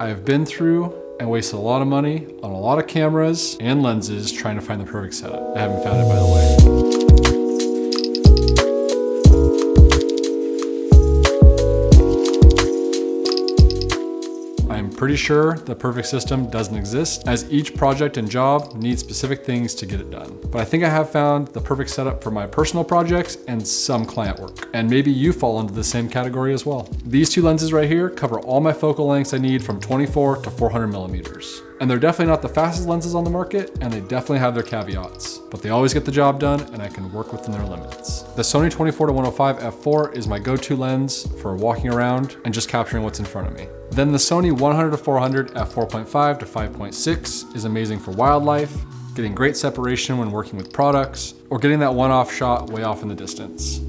I have been through and wasted a lot of money on a lot of cameras and lenses trying to find the perfect setup. I haven't found it, by the way. I'm pretty sure the perfect system doesn't exist, as each project and job needs specific things to get it done. But I think I have found the perfect setup for my personal projects and some client work. And maybe you fall into the same category as well. These two lenses right here cover all my focal lengths I need from 24 to 400 millimeters. And they're definitely not the fastest lenses on the market, and they definitely have their caveats, but they always get the job done and I can work within their limits. The Sony 24-105 f4 is my go-to lens for walking around and just capturing what's in front of me. Then the Sony 100-400 f4.5 to 5.6 is amazing for wildlife, getting great separation when working with products, or getting that one-off shot way off in the distance.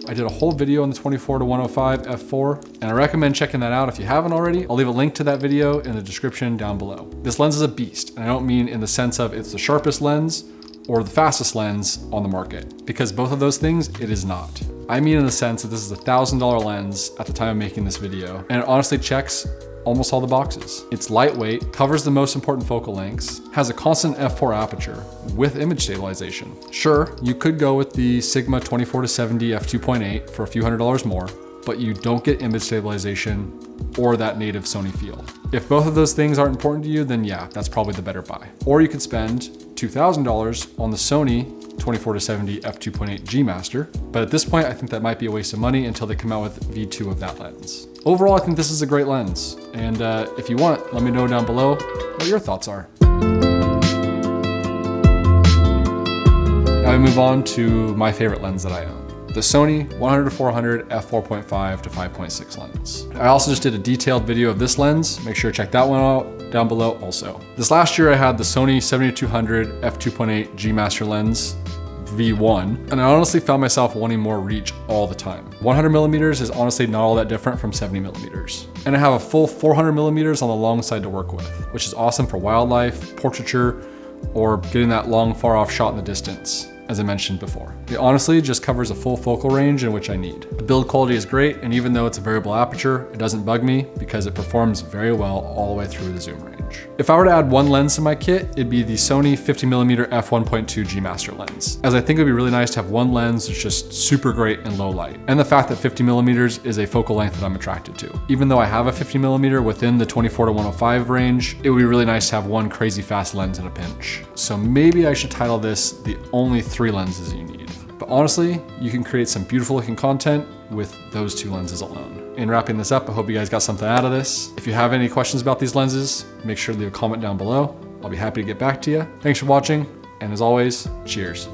I did a whole video on the 24-105 f4, and I recommend checking that out if you haven't already. I'll leave a link to that video in the description down below. This lens is a beast, and I don't mean in the sense of it's the sharpest lens or the fastest lens on the market, because both of those things, it is not. I mean in the sense that this is a $1,000 lens at the time of making this video, and it honestly checks almost all the boxes. It's lightweight, covers the most important focal lengths, has a constant f4 aperture with image stabilization. Sure, you could go with the Sigma 24-70 f2.8 for a few $100s more, but you don't get image stabilization or that native Sony feel. If both of those things aren't important to you, then yeah, that's probably the better buy. Or you could spend $2,000 on the Sony 24-70 f2.8 G Master, but at this point, I think that might be a waste of money until they come out with V2 of that lens. Overall, I think this is a great lens, and if you want, let me know down below what your thoughts are. Now we move on to my favorite lens that I own. The Sony 100-400 f4.5 to 5.6 lens. I also just did a detailed video of this lens. Make sure to check that one out down below also. This last year I had the Sony 7200 f2.8 G Master lens V1, and I honestly found myself wanting more reach all the time. 100 millimeters is honestly not all that different from 70 millimeters. And I have a full 400 millimeters on the long side to work with, which is awesome for wildlife, portraiture, or getting that long far off shot in the distance, as I mentioned before. It honestly just covers a full focal range in which I need. The build quality is great, and even though it's a variable aperture, it doesn't bug me because it performs very well all the way through the zoom range. If I were to add one lens to my kit, it'd be the Sony 50mm f1.2 G Master lens, as I think it'd be really nice to have one lens that's just super great in low light. And the fact that 50mm is a focal length that I'm attracted to. Even though I have a 50mm within the 24-105 range, it would be really nice to have one crazy fast lens in a pinch. So maybe I should title this the only 3 lenses you need. But honestly, you can create some beautiful looking content with those 2 lenses alone. In wrapping this up, I hope you guys got something out of this. If you have any questions about these lenses, make sure to leave a comment down below. I'll be happy to get back to you. Thanks for watching, and as always, cheers.